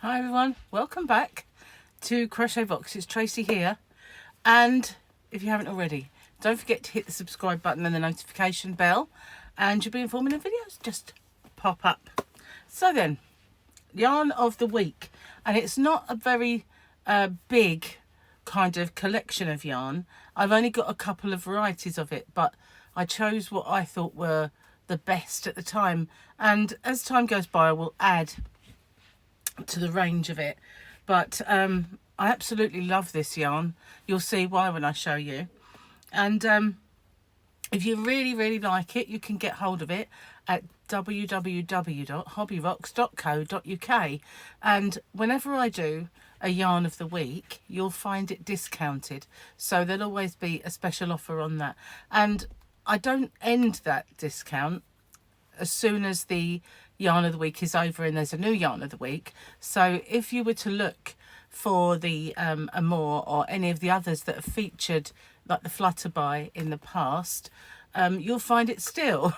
Hi everyone, welcome back to Crochet Box. It's Tracy here, and if you haven't already, don't forget to hit the subscribe button and the notification bell, and you'll be informed when videos just pop up. So then, yarn of the week, and it's not a very big kind of collection of yarn. I've only got a couple of varieties of it, but I chose what I thought were the best at the time, and as time goes by I will add to the range of it. But I absolutely love this yarn. You'll see why when I show you. And if you really like it, you can get hold of it at www.hobbyrocks.co.uk, and whenever I do a yarn of the week, you'll find it discounted, so there'll always be a special offer on that. And I don't end that discount as soon as the yarn of the week is over and there's a new yarn of the week. So if you were to look for the Amore or any of the others that have featured, like the Flutterby in the past, you'll find it still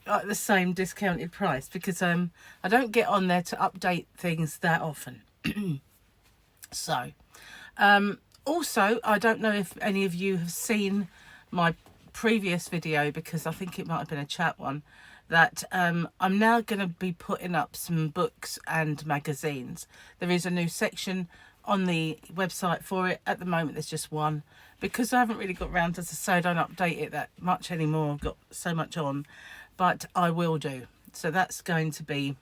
at the same discounted price, because I don't get on there to update things that often. So also, I don't know if any of you have seen my previous video, because I think it might have been a chat one, that I'm now going to be putting up some books and magazines. There is a new section on the website for it. At the moment there's just one, because I haven't really got around to, so I don't update it that much anymore. I've got so much on, but I will do. So that's going to be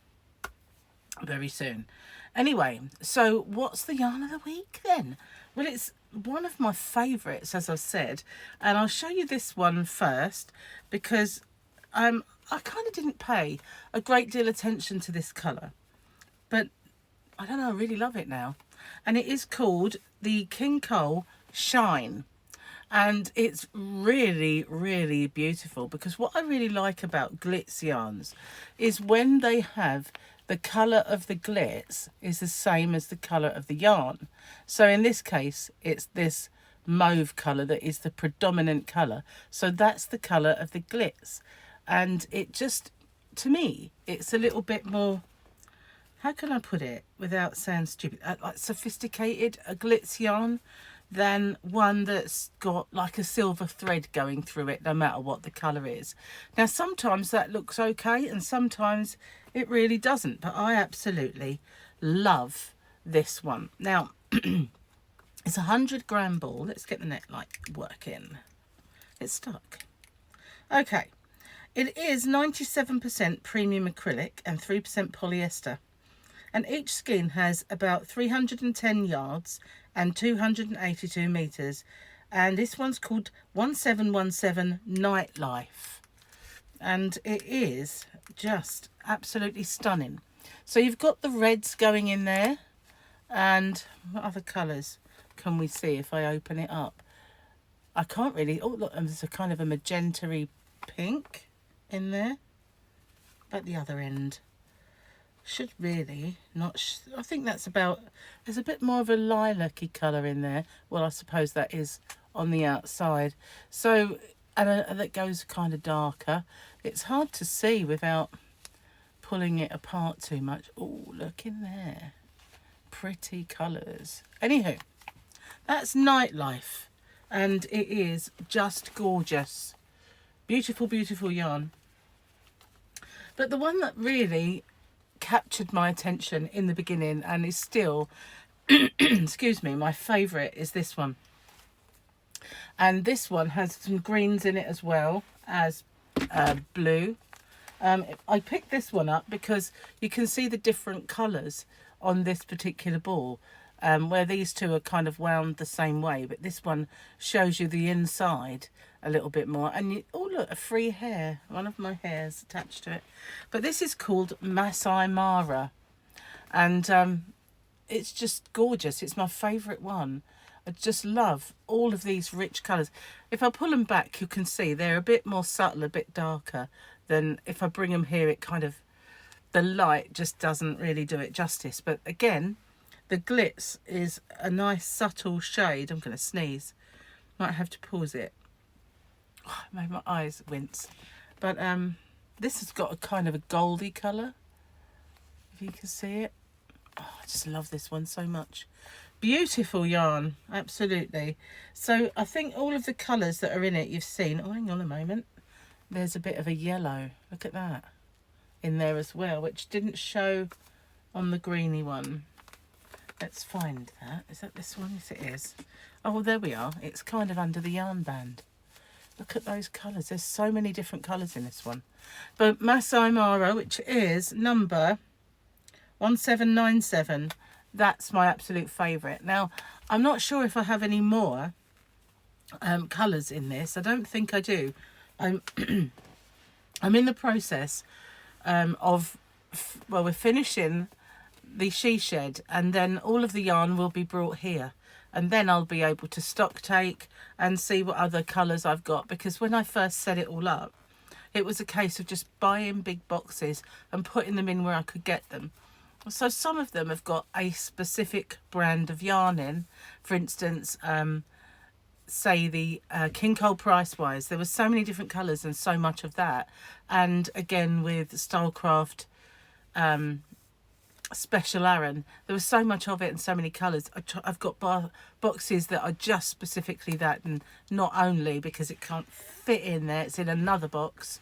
very soon. Anyway, so what's the yarn of the week then? Well, it's one of my favourites, as I've said, and I'll show you this one first, because I kind of didn't pay a great deal of attention to this colour, but I don't know, I really love it now. And it is called the King Cole Shine, and it's really beautiful, because what I really like about glitz yarns is when they have the colour of the glitz is the same as the colour of the yarn. So in this case it's this mauve colour that is the predominant colour, so that's the colour of the glitz. And it just, to me, it's a little bit more, how can I put it without sounding stupid, like sophisticated, a glitz yarn, than one that's got like a silver thread going through it, no matter what the colour is. Now sometimes that looks okay and sometimes it really doesn't, but I absolutely love this one. Now it's a 100-gram ball. Let's get the neckline working. It's stuck. Okay. It is 97% premium acrylic and 3% polyester, and each skein has about 310 yards and 282 meters, and this one's called 1717 Nightlife, and it is just absolutely stunning. So you've got the reds going in there, and what other colours can we see if I open it up? I can't really, oh look, there's a kind of a magenta-y pink in there, but the other end should really not I think that's about, there's a bit more of a lilac-y colour in there. Well, I suppose that is on the outside. So, and that goes kind of darker. It's hard to see without pulling it apart too much. Oh, look in there, pretty colours. Anywho, that's Nightlife, and it is just gorgeous. Beautiful yarn. But the one that really captured my attention in the beginning and is still excuse me, my favourite is this one. And this one has some greens in it as well as blue. I picked this one up because you can see the different colours on this particular ball, where these two are kind of wound the same way, but this one shows you the inside a little bit more. And you, oh look, a free hair, one of my hairs attached to it. But this is called Masai Mara, and it's just gorgeous. It's my favourite one. I just love all of these rich colours. If I pull them back, you can see they're a bit more subtle, a bit darker than if I bring them here. It kind of, the light just doesn't really do it justice. But again, the glitz is a nice subtle shade. I'm going to sneeze. Might have to pause it. Oh, it made my eyes wince. But this has got a kind of a goldy colour, if you can see it. Oh, I just love this one so much. Beautiful yarn, absolutely. So I think all of the colours that are in it you've seen. Oh, hang on a moment. There's a bit of a yellow. Look at that in there as well, which didn't show on the greeny one. Let's find that. Is that this one? Yes, it is. Oh, well, there we are. It's kind of under the yarn band. Look at those colours. There's so many different colours in this one. But Masai Mara, which is number 1797, that's my absolute favourite. Now, I'm not sure if I have any more colours in this. I don't think I do. I'm I'm in the process of, well, we're finishing the she shed, and then all of the yarn will be brought here, and then I'll be able to stock take and see what other colours I've got, because when I first set it all up, it was a case of just buying big boxes and putting them in where I could get them. So some of them have got a specific brand of yarn in. For instance, say the King Cole Price Wise, there were so many different colours and so much of that. And again with Stylecraft Special Aran, there was so much of it and so many colours. I've got boxes that are just specifically that, and not only because it can't fit in there, it's in another box.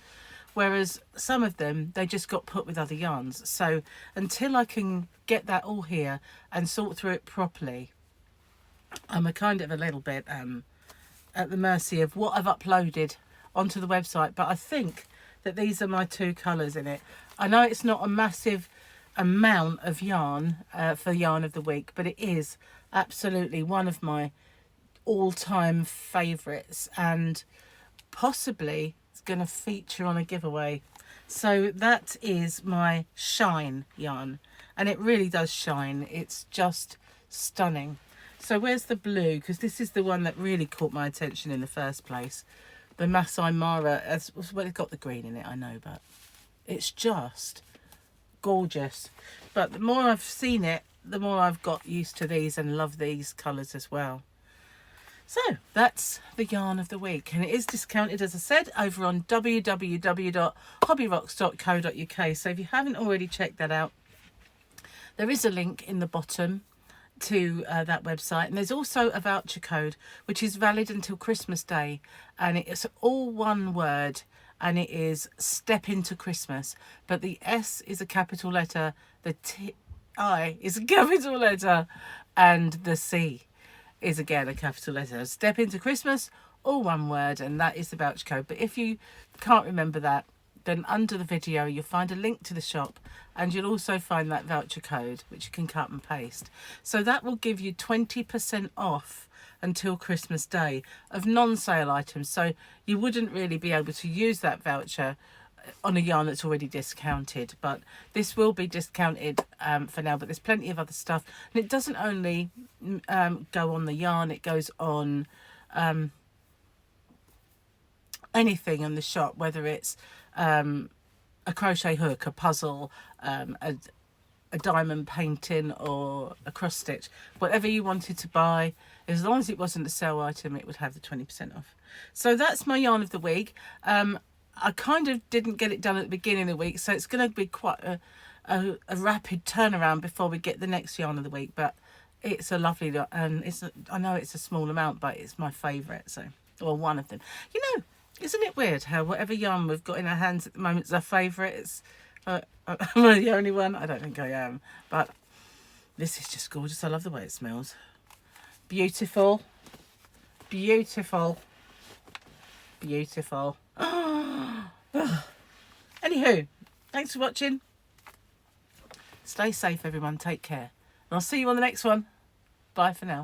Whereas some of them, they just got put with other yarns. So until I can get that all here and sort through it properly, I'm a kind of a little bit at the mercy of what I've uploaded onto the website. But I think that these are my two colours in it. I know it's not a massive amount of yarn for yarn of the week, but it is absolutely one of my all-time favourites, and possibly it's going to feature on a giveaway. So that is my Shine yarn, and it really does shine. It's just stunning. So where's the blue? Because this is the one that really caught my attention in the first place. The Masai Mara, well, it's got the green in it, I know, but it's just gorgeous. But the more I've seen it, the more I've got used to these and love these colours as well. So that's the yarn of the week, and it is discounted, as I said, over on www.hobbyrocks.co.uk. so if you haven't already checked that out, there is a link in the bottom to that website, and there's also a voucher code which is valid until Christmas Day, and it's all one word, and it is Step Into Christmas. But the S is a capital letter, the I is a capital letter, and the C is again a capital letter. Step Into Christmas, all one word, and that is the voucher code. But if you can't remember that, then under the video you'll find a link to the shop, and you'll also find that voucher code which you can cut and paste. So that will give you 20% off until Christmas Day of non-sale items. So you wouldn't really be able to use that voucher on a yarn that's already discounted, but this will be discounted for now. But there's plenty of other stuff, and it doesn't only go on the yarn, it goes on anything in the shop, whether it's a crochet hook, a puzzle, a diamond painting, or a cross stitch. Whatever you wanted to buy, as long as it wasn't a sale item, it would have the 20% off. So that's my yarn of the week. I kind of didn't get it done at the beginning of the week, so it's going to be quite a rapid turnaround before we get the next yarn of the week. But it's a lovely, and I know it's a small amount, but it's my favourite. So, or one of them. You know, isn't it weird how whatever yarn we've got in our hands at the moment is our favourite? It's am I the only one? I don't think I am, but this is just gorgeous. I love the way it smells. Beautiful, beautiful, beautiful. Anywho, thanks for watching. Stay safe, everyone. Take care, and I'll see you on the next one. Bye for now.